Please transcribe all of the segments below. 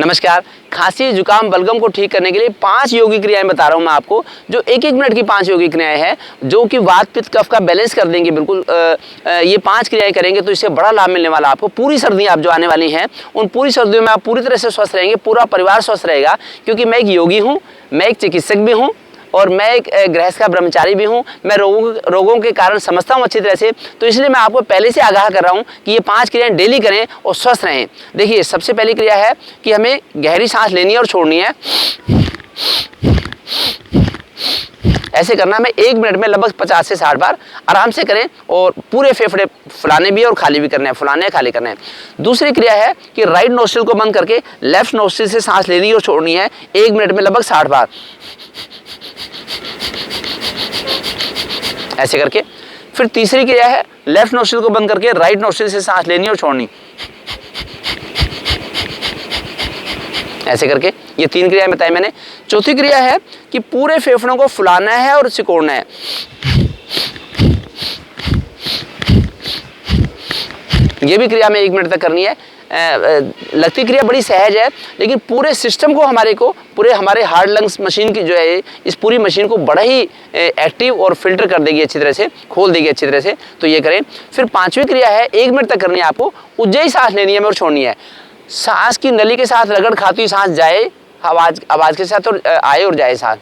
नमस्कार। खांसी जुकाम बलगम को ठीक करने के लिए 5 योगिक क्रियाएं बता रहा हूं मैं आपको, जो 1-1 मिनट की 5 योगिक क्रियाएं हैं जो कि वात पित्त कफ का बैलेंस कर देंगे। बिल्कुल ये 5 क्रियाएं करेंगे तो इससे बड़ा लाभ मिलने वाला आपको। पूरी सर्दियां आप जो आने वाली हैं उन पूरी सर्दियों में आप पूरी तरह से स्वस्थ रहेंगे, पूरा परिवार स्वस्थ रहेगा। क्योंकि मैं एक योगी हूँ, मैं एक चिकित्सक भी हूँ और मैं एक गृहस्थ का ब्रह्मचारी भी हूँ। मैं रोगों के कारण समझता हूँ अच्छी तरह से, तो इसलिए मैं आपको पहले से आगाह कर रहा हूँ कि ये 5 क्रियाएं डेली करें और स्वस्थ रहें। देखिए, सबसे पहली क्रिया है कि हमें गहरी सांस लेनी है और छोड़नी है। ऐसे करना हमें 1 मिनट में लगभग 50 से 60 बार आराम से करें और पूरे फेफड़े फुलाने भी और खाली भी करने हैं, फुलाने खाली करने हैं। दूसरी क्रिया है कि राइट नोस्ट्रिल को बंद करके लेफ्ट नोस्ट्रिल से सांस लेनी और छोड़नी है 1 मिनट में लगभग 60 बार। ऐसे करके फिर तीसरी क्रिया है लेफ्ट नोस्ट्रिल को बंद करके राइट नोस्ट्रिल से सांस लेनी और छोड़नी। ऐसे करके ये 3 क्रियाएं बताई मैंने। चौथी क्रिया है कि पूरे फेफड़ों को फुलाना है और सिकोड़ना है। ये भी क्रिया में 1 मिनट तक करनी है। लगती क्रिया बड़ी सहज है, लेकिन पूरे सिस्टम को पूरे हमारे हार्ट लंग्स मशीन की जो है, इस पूरी मशीन को बड़ा ही एक्टिव और फिल्टर कर देगी अच्छी तरह से, खोल देगी अच्छी तरह से। तो ये करें। फिर 5वीं क्रिया है 1 मिनट तक करनी है आपको। उज्जैन सांस लेनी है और छोड़नी है। सांस की नली के साथ रगड़ खाती हुई सांस जाए, आवाज के साथ, और आए और जाए सांस।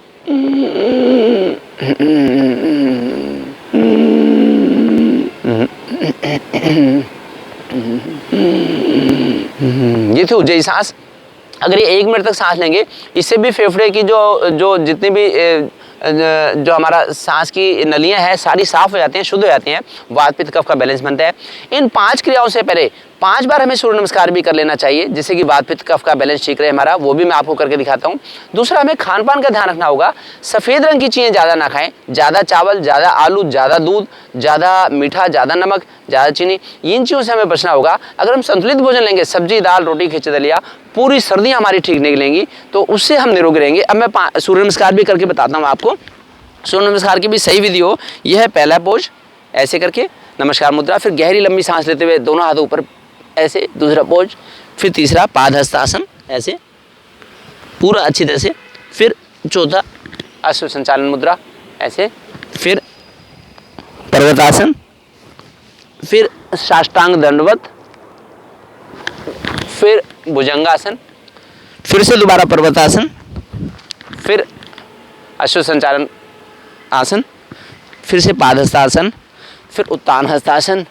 ये थी उज्जैन सांस। अगर ये 1 मिनट तक सांस लेंगे, इससे भी फेफड़े की जो जितनी भी जो हमारा सांस की नलियां हैं सारी साफ हो जाती हैं, शुद्ध हो जाती हैं, वात पित्त कफ का बैलेंस बनता है। इन 5 क्रियाओं से पहले 5 बार हमें सूर्य नमस्कार भी कर लेना चाहिए, जिससे कि वात पित्त कफ का बैलेंस ठीक रहे हमारा। वो भी मैं आपको करके दिखाता हूँ। दूसरा, हमें खान पान का ध्यान रखना होगा। सफ़ेद रंग की चीज़ें ज़्यादा ना खाएं, ज़्यादा चावल, ज़्यादा आलू, ज़्यादा दूध, ज़्यादा मीठा, ज़्यादा नमक, ज़्यादा चीनी, इन चीज़ों से हमें बचना होगा। अगर हम संतुलित भोजन लेंगे, सब्जी, दाल, रोटी, खिचड़ी, दलिया, पूरी सर्दियाँ हमारी ठीक निकलेंगी, तो उससे हम निरोगी रहेंगे। अब मैं सूर्य नमस्कार भी करके बताता हूँ आपको। सूर्य नमस्कार की भी सही विधि हो, यह है पहला पोज, ऐसे करके नमस्कार मुद्रा, फिर गहरी लंबी सांस लेते हुए दोनों हाथ ऊपर ऐसे, दूसरा पोज, फिर तीसरा पादहस्तासन ऐसे पूरा अच्छी तरह से, फिर चौथा अश्व संचालन मुद्रा ऐसे, फिर पर्वतासन, फिर साष्टांग दंडवत, फिर भुजंगासन, फिर से दोबारा पर्वतासन, फिर अश्व संचालन आसन, फिर से पादहस्तासन, फिर उत्तान हस्तासन,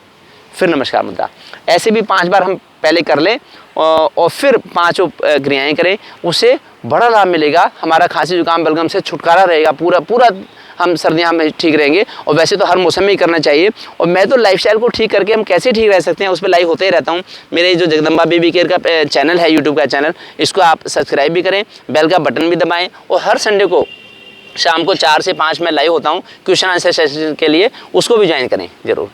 फिर नमस्कार मुद्रा। ऐसे भी 5 बार हम पहले कर लें और फिर 5 क्रियाएं करें, उससे बड़ा लाभ मिलेगा। हमारा खांसी जुकाम बलगम से छुटकारा रहेगा, पूरा हम सर्दियाँ में ठीक रहेंगे। और वैसे तो हर मौसम में ही करना चाहिए। और मैं तो लाइफस्टाइल को ठीक करके हम कैसे ठीक रह सकते हैं उस पर लाइव होते ही रहता हूँ। मेरे जो जगदम्बा बेबी केयर का चैनल है, यूट्यूब का चैनल, इसको आप सब्सक्राइब भी करें, बेल का बटन भी दबाएँ। और हर संडे को शाम को 4 से 5 में लाइव होता हूँ क्वेश्चन आंसर सेशन के लिए, उसको भी ज्वाइन करें ज़रूर।